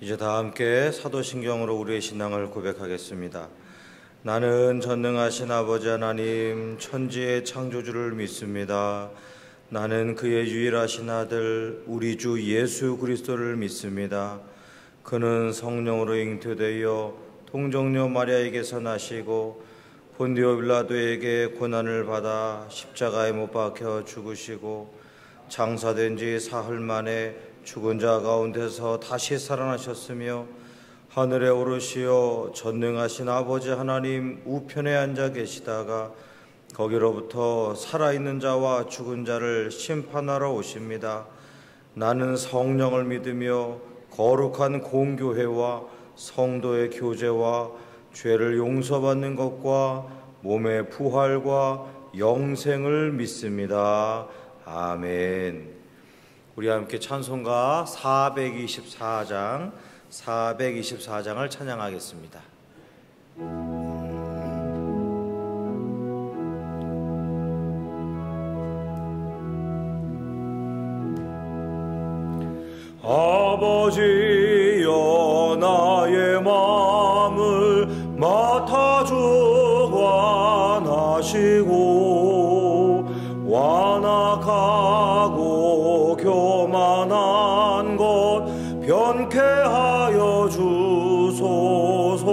이제 다 함께 사도신경으로 우리의 신앙을 고백하겠습니다. 나는 전능하신 아버지 하나님 천지의 창조주를 믿습니다. 나는 그의 유일하신 아들 우리 주 예수 그리스도를 믿습니다. 그는 성령으로 잉태되어 동정녀 마리아에게서 나시고 본디오 빌라도에게 고난을 받아 십자가에 못 박혀 죽으시고 장사된 지 사흘 만에 죽은 자 가운데서 다시 살아나셨으며 하늘에 오르시어 전능하신 아버지 하나님 우편에 앉아 계시다가 거기로부터 살아있는 자와 죽은 자를 심판하러 오십니다. 나는 성령을 믿으며 거룩한 공교회와 성도의 교제와 죄를 용서받는 것과 몸의 부활과 영생을 믿습니다. 아멘. 우리 함께 찬송가 424장을 찬양하겠습니다. 아버지여 나의 마음을 맡아주고 안하시고 완악하고 교만한 것 변케 하여 주소서.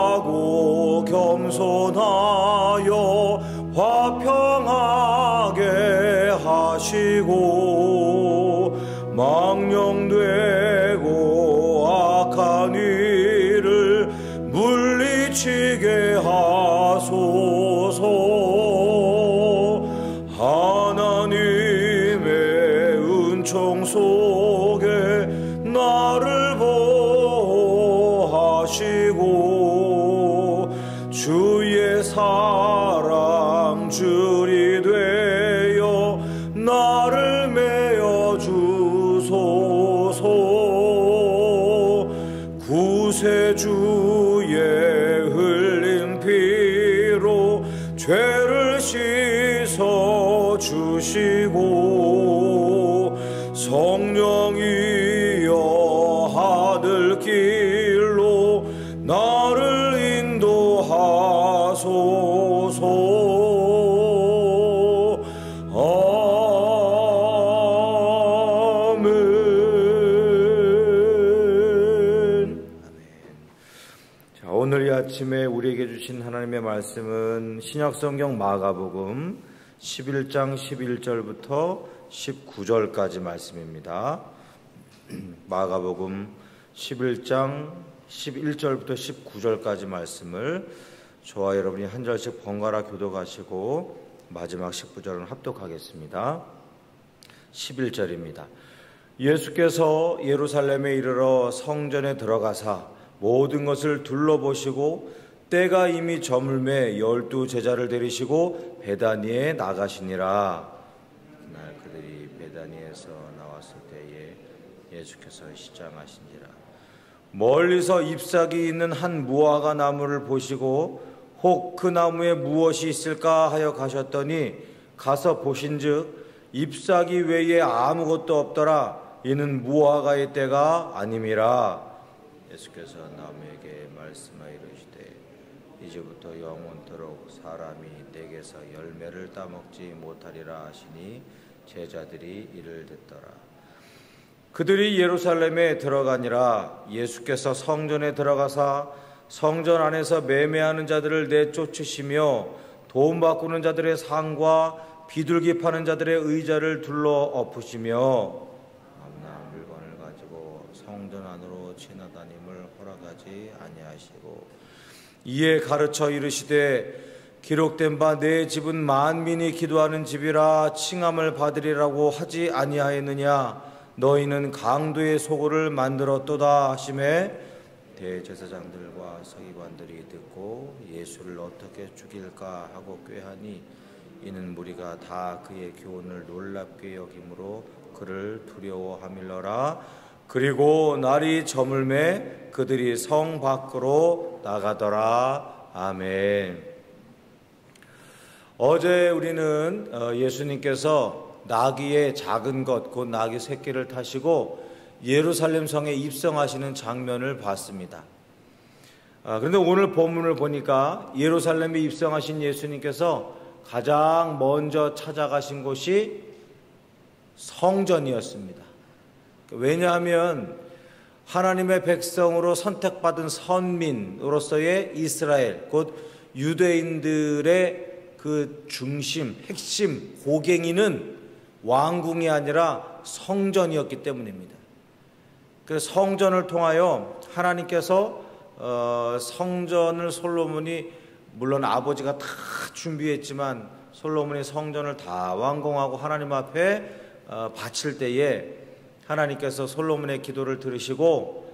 온유하고 겸손하여 화평하게 하시고 망령되고 악한 일을 물리치게 하소서. 하나님의 은총 속에 나를 보호하시고 주의 사랑 줄이 되어 나를 메어 주소서. 구세주의 흘린 피로 죄를 씻어 주시고 성령이여 하늘길로 나를 인도하소서. 오늘 이 아침에 우리에게 주신 하나님의 말씀은 신약성경 마가복음 11장 11절부터 19절까지 말씀입니다. 마가복음 11장 11절부터 19절까지 말씀을 저와 여러분이 한 절씩 번갈아 교독하시고 마지막 19절은 합독하겠습니다. 11절입니다. 예수께서 예루살렘에 이르러 성전에 들어가사 모든 것을 둘러보시고 때가 이미 저물매 12 제자를 데리시고 베다니에 나가시니라. 그날 그들이 베다니에서 나왔을 때에 예수께서 시장하신지라. 멀리서 잎사귀 있는 한 무화과 나무를 보시고 혹 그 나무에 무엇이 있을까 하여 가셨더니 가서 보신즉 잎사귀 외에 아무것도 없더라. 이는 무화과의 때가 아님이라. 예수께서 나무에게 말씀하여 이르시되 이제부터 영원토록 사람이 내게서 열매를 따먹지 못하리라 하시니 제자들이 이를 듣더라. 그들이 예루살렘에 들어가니라. 예수께서 성전에 들어가사 성전 안에서 매매하는 자들을 내쫓으시며 돈 바꾸는 자들의 상과 비둘기 파는 자들의 의자를 둘러 엎으시며 아무나 물건을 가지고 성전 안으로 지나다님을 허락하지 아니하시고 이에 가르쳐 이르시되 기록된 바 내 집은 만민이 기도하는 집이라 칭함을 받으리라고 하지 아니하였느냐. 너희는 강도의 소굴을 만들었도다 하시매 대제사장들과 서기관들이 듣고 예수를 어떻게 죽일까 하고 꾀하니 이는 무리가 다 그의 교훈을 놀랍게 여김으로 그를 두려워하밀러라. 그리고 날이 저물매 그들이 성 밖으로 나가더라. 아멘. 어제 우리는 예수님께서 나귀의 작은 것, 곧 나귀 새끼를 타시고 예루살렘 성에 입성하시는 장면을 봤습니다. 그런데 오늘 본문을 보니까 예루살렘에 입성하신 예수님께서 가장 먼저 찾아가신 곳이 성전이었습니다. 왜냐하면 하나님의 백성으로 선택받은 선민으로서의 이스라엘, 곧 유대인들의 그 중심, 핵심, 고갱이는 왕궁이 아니라 성전이었기 때문입니다. 그래서 성전을 통하여 하나님께서 성전을 솔로몬이, 물론 아버지가 다 준비했지만 솔로몬이 성전을 다 완공하고 하나님 앞에 바칠 때에 하나님께서 솔로몬의 기도를 들으시고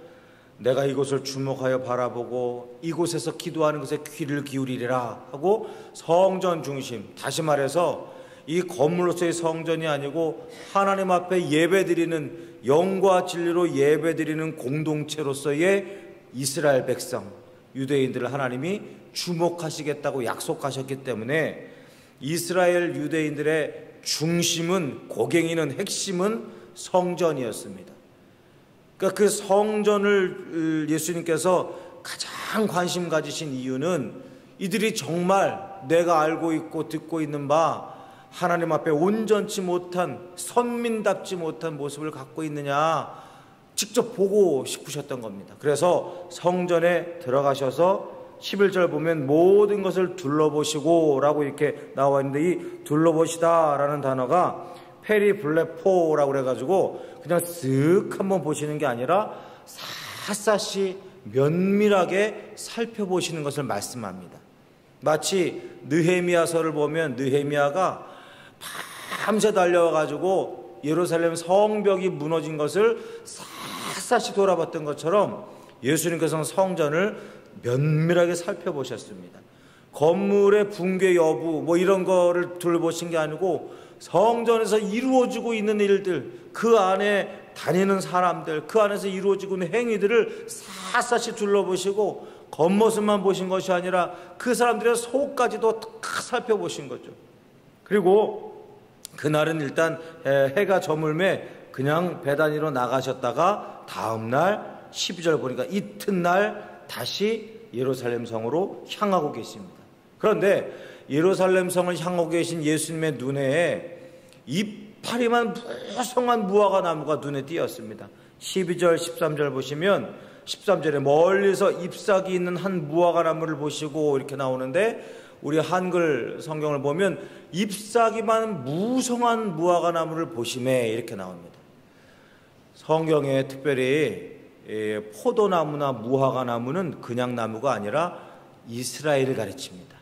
내가 이곳을 주목하여 바라보고 이곳에서 기도하는 것에 귀를 기울이리라 하고 성전 중심, 다시 말해서 이 건물로서의 성전이 아니고 하나님 앞에 예배드리는, 영과 진리로 예배드리는 공동체로서의 이스라엘 백성, 유대인들을 하나님이 주목하시겠다고 약속하셨기 때문에 이스라엘 유대인들의 중심은, 고갱이는, 핵심은 성전이었습니다. 그러니까 그 성전을 예수님께서 가장 관심 가지신 이유는 이들이 정말 내가 알고 있고 듣고 있는 바 하나님 앞에 온전치 못한, 선민답지 못한 모습을 갖고 있느냐 직접 보고 싶으셨던 겁니다. 그래서 성전에 들어가셔서 11절 보면 모든 것을 둘러보시고 라고 이렇게 나와 있는데, 이 둘러보시다 라는 단어가 페리블레포라고 그래가지고 그냥 쓱 한번 보시는 게 아니라 샅샅이 면밀하게 살펴보시는 것을 말씀합니다. 마치 느헤미야서를 보면 느헤미야가 밤새 달려와가지고 예루살렘 성벽이 무너진 것을 샅샅이 돌아봤던 것처럼 예수님께서는 성전을 면밀하게 살펴보셨습니다. 건물의 붕괴 여부 뭐 이런 거를 둘러보신 게 아니고 성전에서 이루어지고 있는 일들, 그 안에 다니는 사람들, 그 안에서 이루어지고 있는 행위들을 샅샅이 둘러보시고 겉모습만 보신 것이 아니라 그 사람들의 속까지도 다 살펴보신 거죠. 그리고 그날은 일단 해가 저물매 그냥 베다니로 나가셨다가 다음날 12절 보니까 이튿날 다시 예루살렘 성으로 향하고 계십니다. 그런데 예루살렘 성을 향하고 계신 예수님의 눈에 이파리만 무성한 무화과 나무가 눈에 띄었습니다. 12절 13절 보시면 13절에 멀리서 잎사귀 있는 한 무화과 나무를 보시고 이렇게 나오는데, 우리 한글 성경을 보면 잎사귀만 무성한 무화과 나무를 보시매 이렇게 나옵니다. 성경에 특별히 포도나무나 무화과 나무는 그냥 나무가 아니라 이스라엘을 가르칩니다.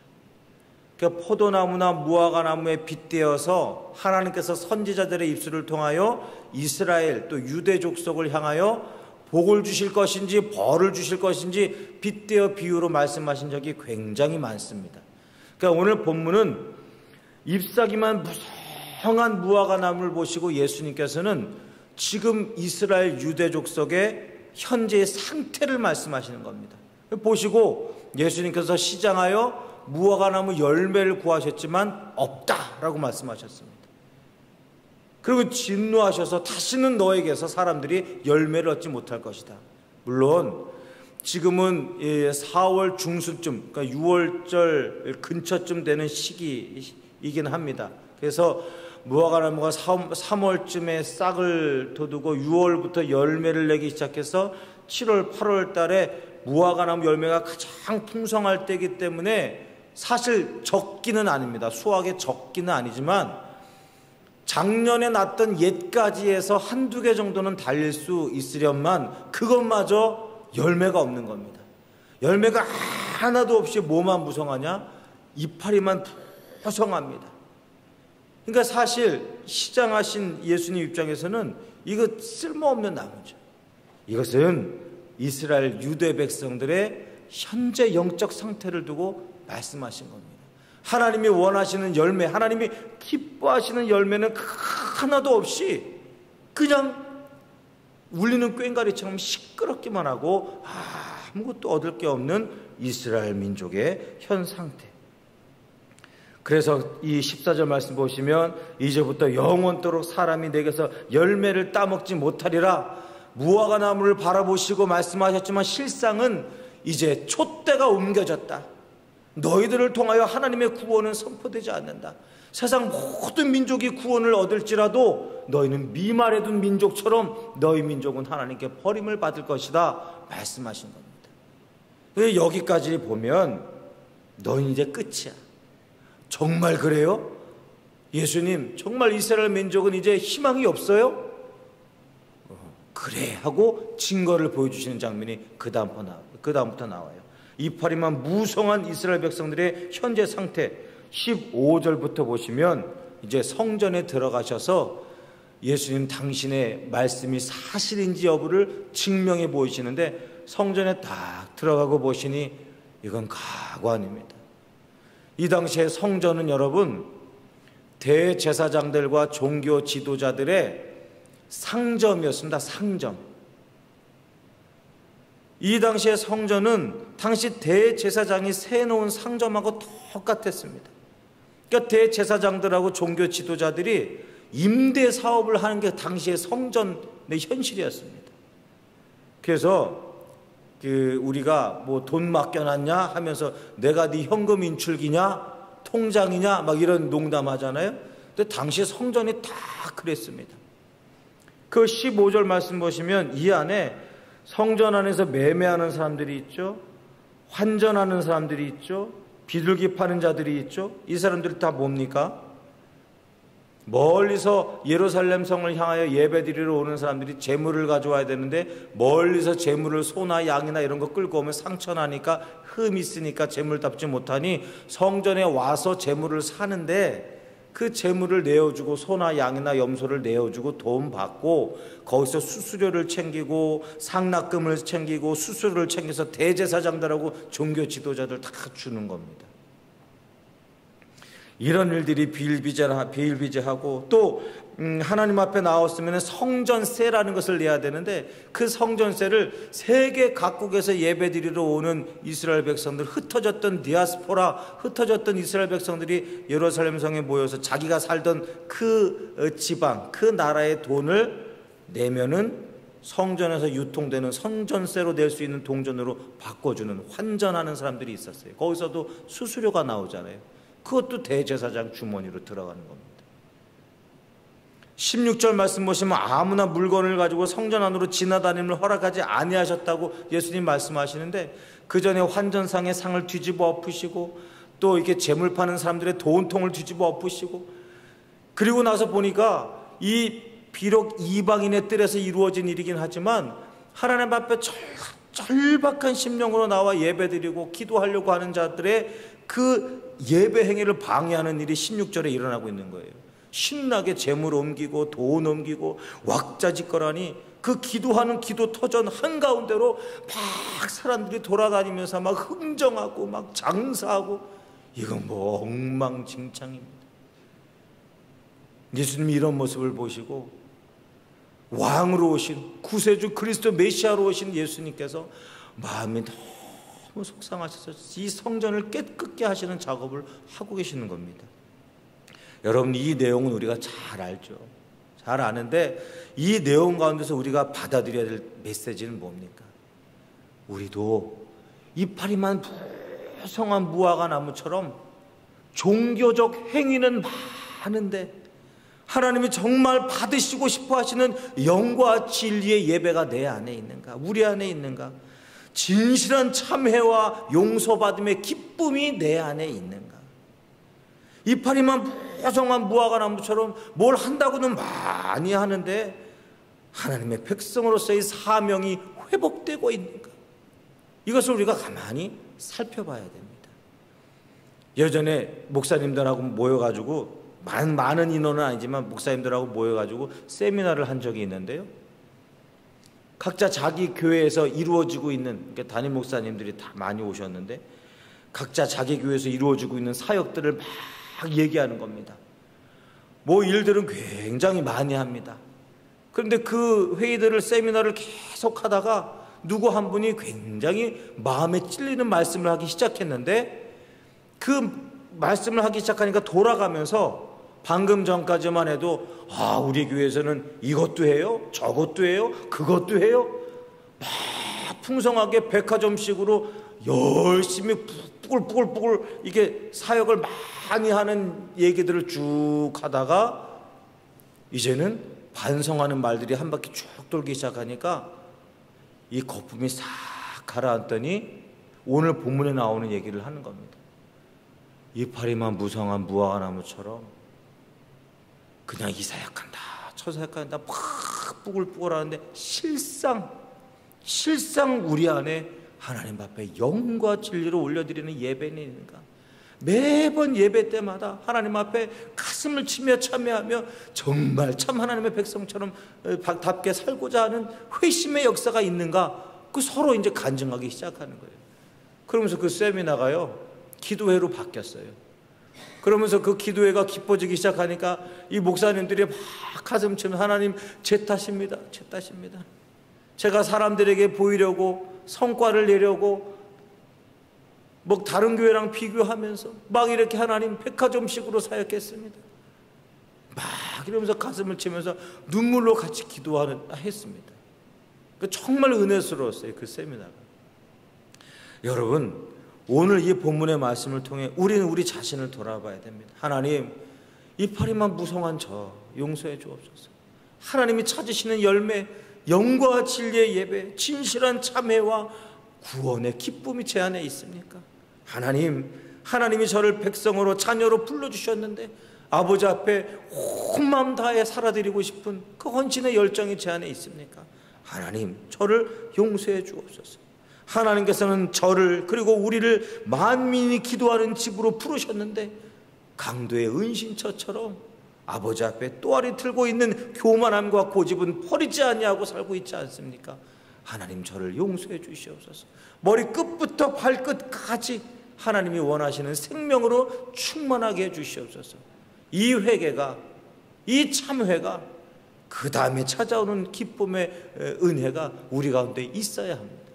그러니까 포도나무나 무화과 나무에 빗대어서 하나님께서 선지자들의 입술을 통하여 이스라엘 또 유대 족속을 향하여 복을 주실 것인지 벌을 주실 것인지 빗대어 비유로 말씀하신 적이 굉장히 많습니다. 그러니까 오늘 본문은 잎사귀만 무성한 무화과 나무를 보시고 예수님께서는 지금 이스라엘 유대 족속의 현재의 상태를 말씀하시는 겁니다. 보시고 예수님께서 시장하여 무화과 나무 열매를 구하셨지만 없다라고 말씀하셨습니다. 그리고 진노하셔서 다시는 너에게서 사람들이 열매를 얻지 못할 것이다. 물론 지금은 4월 중순쯤, 그러니까 6월절 근처쯤 되는 시기이긴 합니다. 그래서 무화과 나무가 3월쯤에 싹을 돋우고 6월부터 열매를 내기 시작해서 7월, 8월 달에 무화과 나무 열매가 가장 풍성할 때이기 때문에 사실 적기는 아닙니다. 수확에 적기는 아니지만 작년에 났던 옛가지에서 한두 개 정도는 달릴 수 있으련만 그것마저 열매가 없는 겁니다. 열매가 하나도 없이 뭐만 무성하냐? 이파리만 풍성합니다. 그러니까 사실 시장하신 예수님 입장에서는 이거 쓸모없는 나무죠. 이것은 이스라엘 유대 백성들의 현재 영적 상태를 두고 말씀하신 겁니다. 하나님이 원하시는 열매, 하나님이 기뻐하시는 열매는 하나도 없이 그냥 울리는 꽹과리처럼 시끄럽기만 하고 아무것도 얻을 게 없는 이스라엘 민족의 현 상태. 그래서 이 14절 말씀 보시면 이제부터 영원토록 사람이 내게서 열매를 따먹지 못하리라. 무화과 나무를 바라보시고 말씀하셨지만 실상은 이제 촛대가 옮겨졌다. 너희들을 통하여 하나님의 구원은 선포되지 않는다. 세상 모든 민족이 구원을 얻을지라도 너희는 미말해둔 민족처럼 너희 민족은 하나님께 버림을 받을 것이다 말씀하신 겁니다. 여기까지 보면 너희는 이제 끝이야. 정말 그래요? 예수님, 정말 이스라엘 민족은 이제 희망이 없어요? 그래 하고 증거를 보여주시는 장면이 그 다음부터 나와요. 이파리만 무성한 이스라엘 백성들의 현재 상태, 15절부터 보시면 이제 성전에 들어가셔서 예수님 당신의 말씀이 사실인지 여부를 증명해 보이시는데, 성전에 딱 들어가고 보시니 이건 가관입니다. 이 당시에 성전은 여러분, 대제사장들과 종교 지도자들의 상점이었습니다. 상점. 이 당시의 성전은 당시 대제사장이 세놓은 상점하고 똑같았습니다. 그러니까 대제사장들하고 종교 지도자들이 임대 사업을 하는 게 당시의 성전의 현실이었습니다. 그래서 우리가 뭐 돈 맡겨놨냐 하면서 내가 네 현금 인출기냐 통장이냐 막 이런 농담하잖아요. 근데 당시 성전이 다 그랬습니다. 그 15절 말씀 보시면 이 안에 성전 안에서 매매하는 사람들이 있죠. 환전하는 사람들이 있죠. 비둘기 파는 자들이 있죠. 이 사람들이 다 뭡니까? 멀리서 예루살렘 성을 향하여 예배드리러 오는 사람들이 재물을 가져와야 되는데, 멀리서 재물을 소나 양이나 이런 거 끌고 오면 상처나니까 흠이 있으니까 재물답지 못하니 성전에 와서 재물을 사는데, 그 재물을 내어주고 소나 양이나 염소를 내어주고 돈 받고 거기서 수수료를 챙기고 상납금을 챙기고 수수료를 챙겨서 대제사장들하고 종교 지도자들 다 주는 겁니다. 이런 일들이 비일비재하고 또 하나님 앞에 나왔으면 성전세라는 것을 내야 되는데, 그 성전세를 세계 각국에서 예배드리러 오는 이스라엘 백성들, 흩어졌던 디아스포라, 흩어졌던 이스라엘 백성들이 예루살렘 성에 모여서 자기가 살던 그 지방, 그 나라의 돈을 내면은 성전에서 유통되는 성전세로 낼 수 있는 동전으로 바꿔주는, 환전하는 사람들이 있었어요. 거기서도 수수료가 나오잖아요. 그것도 대제사장 주머니로 들어가는 겁니다. 16절 말씀 보시면 아무나 물건을 가지고 성전 안으로 지나다님을 허락하지 아니하셨다고 예수님 말씀하시는데, 그 전에 환전상의 상을 뒤집어 엎으시고 또 이렇게 재물 파는 사람들의 돈통을 뒤집어 엎으시고, 그리고 나서 보니까 이 비록 이방인의 뜰에서 이루어진 일이긴 하지만 하나님 앞에 절박한 심령으로 나와 예배드리고 기도하려고 하는 자들의 그 예배 행위를 방해하는 일이 16절에 일어나고 있는 거예요. 신나게 재물 옮기고 돈 옮기고 왁자지껄하니 그 기도하는 기도 터전 한가운데로 막 사람들이 돌아다니면서 막 흥정하고 막 장사하고, 이건 뭐 엉망진창입니다. 예수님이 이런 모습을 보시고 왕으로 오신 구세주 그리스도 메시아로 오신 예수님께서 마음이 너무 속상하셔서 이 성전을 깨끗게 하시는 작업을 하고 계시는 겁니다. 여러분, 이 내용은 우리가 잘 알죠. 잘 아는데 이 내용 가운데서 우리가 받아들여야 될 메시지는 뭡니까? 우리도 이파리만 무성한 무화과 나무처럼 종교적 행위는 많은데 하나님이 정말 받으시고 싶어 하시는 영과 진리의 예배가 내 안에 있는가? 우리 안에 있는가? 진실한 참회와 용서받음의 기쁨이 내 안에 있는가? 이파리만 무성한 무화과 나무처럼 뭘 한다고는 많이 하는데 하나님의 백성으로서의 사명이 회복되고 있는가? 이것을 우리가 가만히 살펴봐야 됩니다. 예전에 목사님들하고 모여가지고, 많은 인원은 아니지만 목사님들하고 모여가지고 세미나를 한 적이 있는데요, 각자 자기 교회에서 이루어지고 있는, 그러니까 담임 목사님들이 다 많이 오셨는데 각자 자기 교회에서 이루어지고 있는 사역들을 막 얘기하는 겁니다. 뭐 일들은 굉장히 많이 합니다. 그런데 그 회의들을, 세미나를 계속 하다가 누구 한 분이 굉장히 마음에 찔리는 말씀을 하기 시작했는데, 그 말씀을 하기 시작하니까 돌아가면서 방금 전까지만 해도 우리 교회에서는 이것도 해요, 저것도 해요, 그것도 해요, 막 풍성하게 백화점식으로 열심히 뿌글뿌글 이게 사역을 많이 하는 얘기들을 쭉 하다가 이제는 반성하는 말들이 한 바퀴 쭉 돌기 시작하니까 이 거품이 싹 가라앉더니 오늘 본문에 나오는 얘기를 하는 겁니다. 이파리만 무성한 무화과나무처럼 그냥 이 사역한다 저 사역한다 막 뿌글뿌글 하는데 실상 우리 안에 하나님 앞에 영과 진리로 올려드리는 예배는 있는가? 매번 예배 때마다 하나님 앞에 가슴을 치며 참여하며 정말 참 하나님의 백성처럼 답게 살고자 하는 회심의 역사가 있는가? 그 서로 이제 간증하기 시작하는 거예요. 그러면서 그 세미나가요 기도회로 바뀌었어요. 그러면서 그 기도회가 깊어지기 시작하니까 이 목사님들이 막 가슴 치면 하나님 제 탓입니다. 제가 사람들에게 보이려고 성과를 내려고 뭐 다른 교회랑 비교하면서 막 이렇게 하나님 백화점식으로 사역했습니다. 막 이러면서 가슴을 치면서 눈물로 같이 했습니다. 정말 은혜스러웠어요, 그 세미나가. 여러분, 오늘 이 본문의 말씀을 통해 우리는 우리 자신을 돌아봐야 됩니다. 하나님, 이파리만 무성한 저 용서해 주옵소서. 하나님이 찾으시는 열매, 영과 진리의 예배, 진실한 참회와 구원의 기쁨이 제 안에 있습니까? 하나님이 저를 백성으로 자녀로 불러주셨는데 아버지 앞에 온 마음 다해 살아드리고 싶은 그 헌신의 열정이 제 안에 있습니까? 하나님, 저를 용서해 주옵소서. 하나님께서는 저를 그리고 우리를 만민이 기도하는 집으로 부르셨는데 강도의 은신처처럼 아버지 앞에 또아리 틀고 있는 교만함과 고집은 버리지 아니하고 살고 있지 않습니까? 하나님, 저를 용서해 주시옵소서. 머리끝부터 발끝까지 하나님이 원하시는 생명으로 충만하게 해 주시옵소서. 이 회개가, 이 참회가, 그 다음에 찾아오는 기쁨의 은혜가 우리 가운데 있어야 합니다.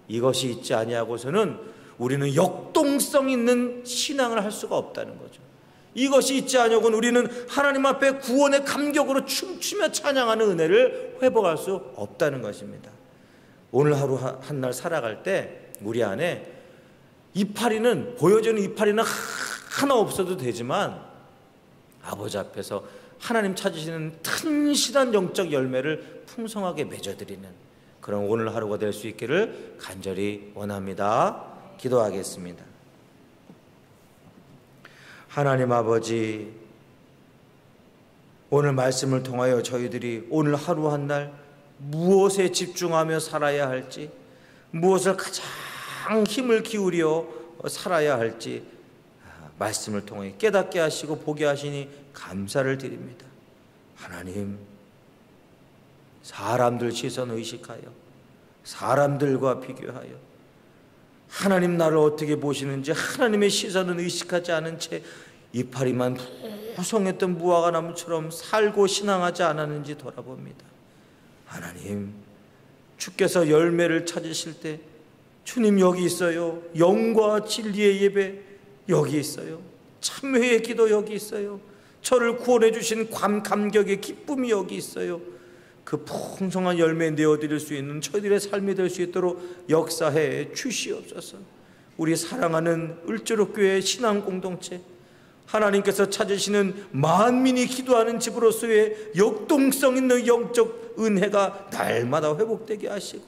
이것이 있지 아니하고서는 우리는 역동성 있는 신앙을 할 수가 없다는 거죠. 이것이 있지 아니하고는 우리는 하나님 앞에 구원의 감격으로 춤추며 찬양하는 은혜를 회복할 수 없다는 것입니다. 오늘 하루 한 날 살아갈 때 우리 안에 보여지는 이파리는 하나 없어도 되지만 아버지 앞에서 하나님 찾으시는 튼실한 영적 열매를 풍성하게 맺어드리는 그런 오늘 하루가 될 수 있기를 간절히 원합니다. 기도하겠습니다. 하나님 아버지, 오늘 말씀을 통하여 저희들이 오늘 하루 한 날 무엇에 집중하며 살아야 할지, 무엇을 가장 힘을 기울여 살아야 할지 말씀을 통해 깨닫게 하시고 보게 하시니 감사를 드립니다. 하나님, 사람들 시선 의식하여 사람들과 비교하여 하나님 나를 어떻게 보시는지 하나님의 시선은 의식하지 않은 채 이파리만 무성했던 무화과나무처럼 살고 신앙하지 않았는지 돌아봅니다. 하나님, 주께서 열매를 찾으실 때 주님 여기 있어요. 영과 진리의 예배 여기 있어요. 참회의 기도 여기 있어요. 저를 구원해 주신 감격의 기쁨이 여기 있어요. 그 풍성한 열매 내어드릴 수 있는 저희들의 삶이 될 수 있도록 역사해 주시옵소서. 우리 사랑하는 을지로교회 신앙 공동체, 하나님께서 찾으시는 만민이 기도하는 집으로서의 역동성 있는 영적 은혜가 날마다 회복되게 하시고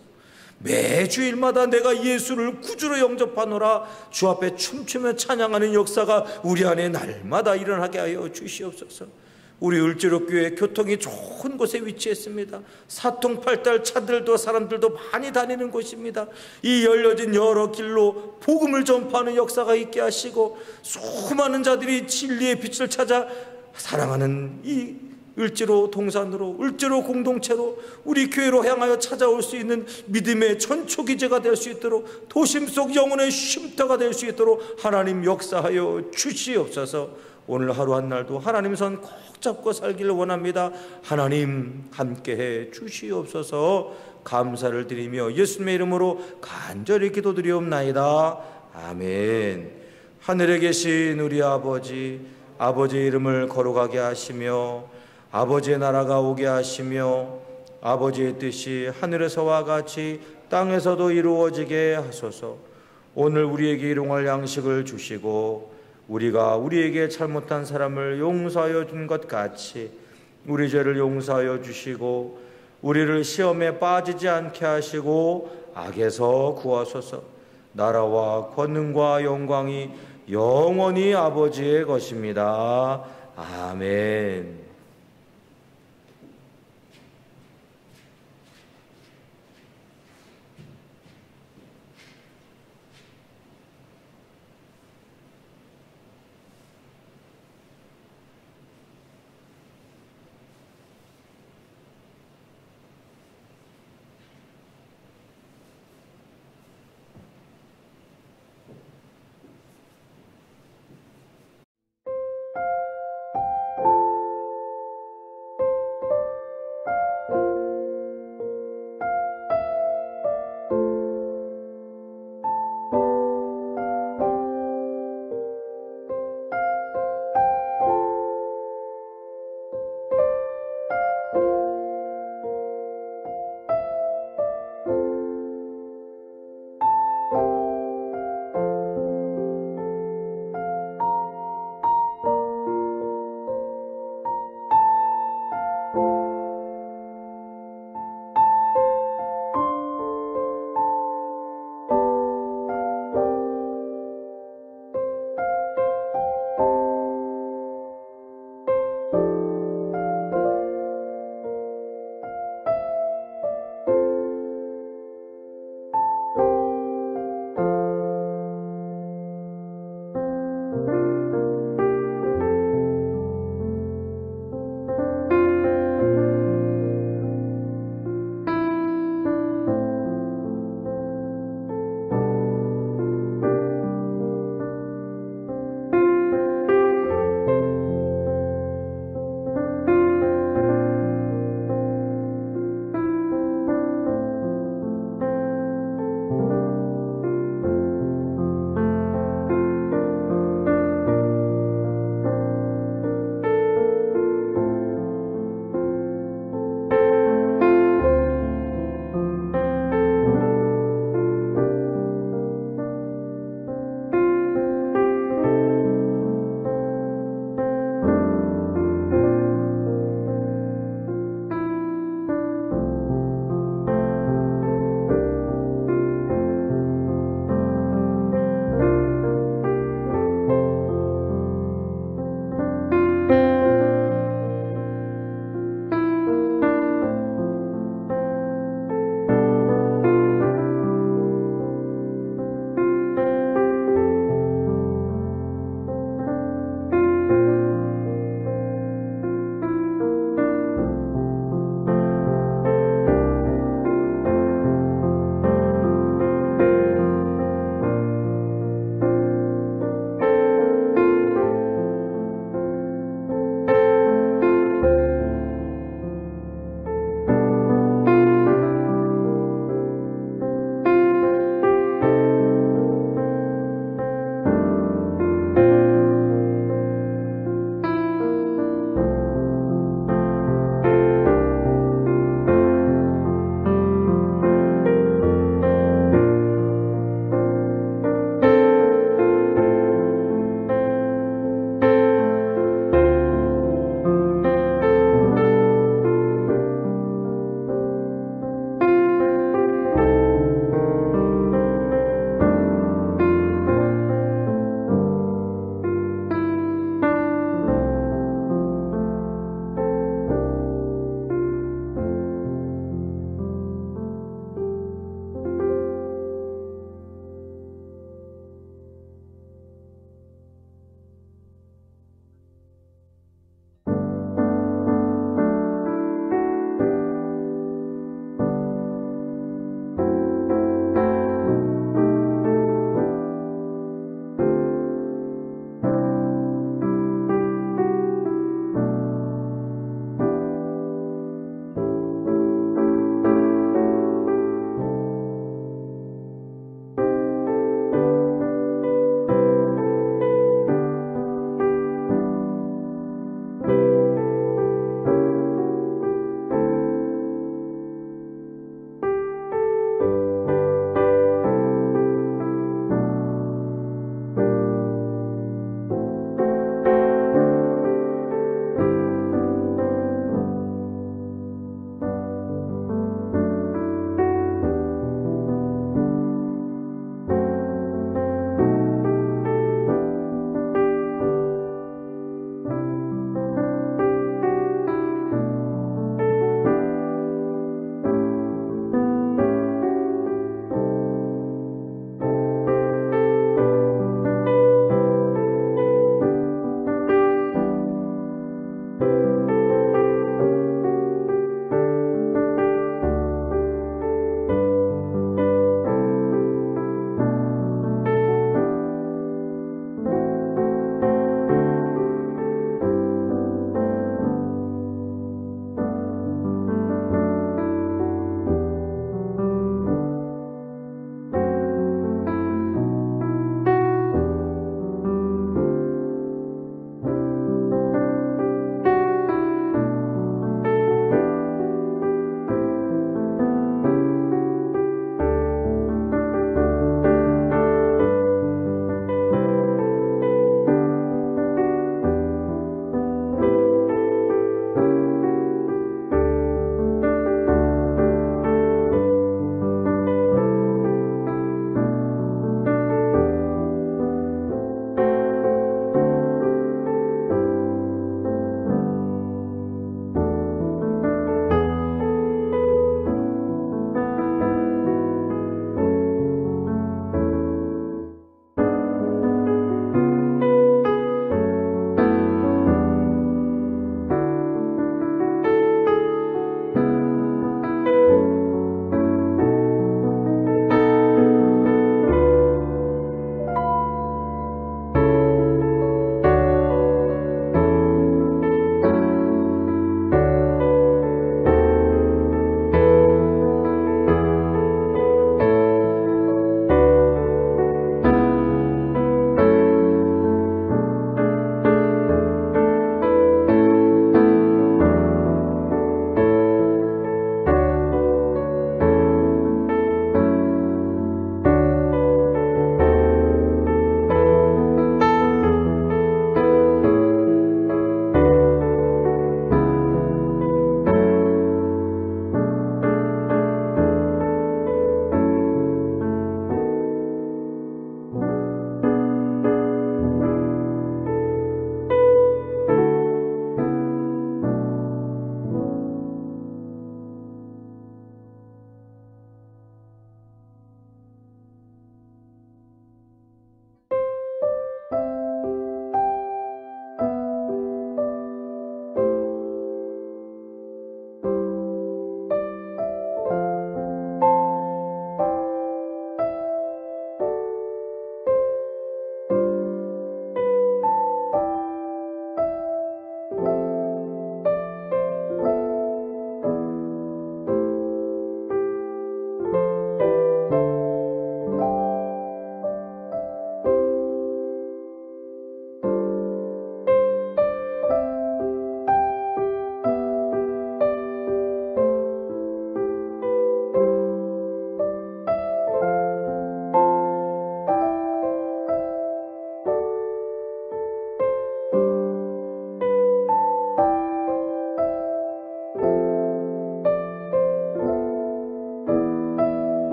매주일마다 내가 예수를 구주로 영접하노라 주 앞에 춤추며 찬양하는 역사가 우리 안에 날마다 일어나게 하여 주시옵소서. 우리 을지로교회 교통이 좋은 곳에 위치했습니다. 사통팔달 차들도 사람들도 많이 다니는 곳입니다. 이 열려진 여러 길로 복음을 전파하는 역사가 있게 하시고 수많은 자들이 진리의 빛을 찾아 사랑하는 이 을지로 동산으로, 을지로 공동체로, 우리 교회로 향하여 찾아올 수 있는 믿음의 전초기제가 될 수 있도록, 도심 속 영혼의 쉼터가 될 수 있도록 하나님 역사하여 주시옵소서. 오늘 하루 한 날도 하나님 손 꼭 잡고 살기를 원합니다. 하나님 함께해 주시옵소서. 감사를 드리며 예수님의 이름으로 간절히 기도드리옵나이다. 아멘. 하늘에 계신 우리 아버지, 아버지의 이름을 거룩하게 하시며 아버지의 나라가 오게 하시며 아버지의 뜻이 하늘에서와 같이 땅에서도 이루어지게 하소서. 오늘 우리에게 일용할 양식을 주시고 우리가 우리에게 잘못한 사람을 용서하여 준 것 같이 우리 죄를 용서하여 주시고 우리를 시험에 빠지지 않게 하시고 악에서 구하소서. 나라와 권능과 영광이 영원히 아버지의 것입니다. 아멘.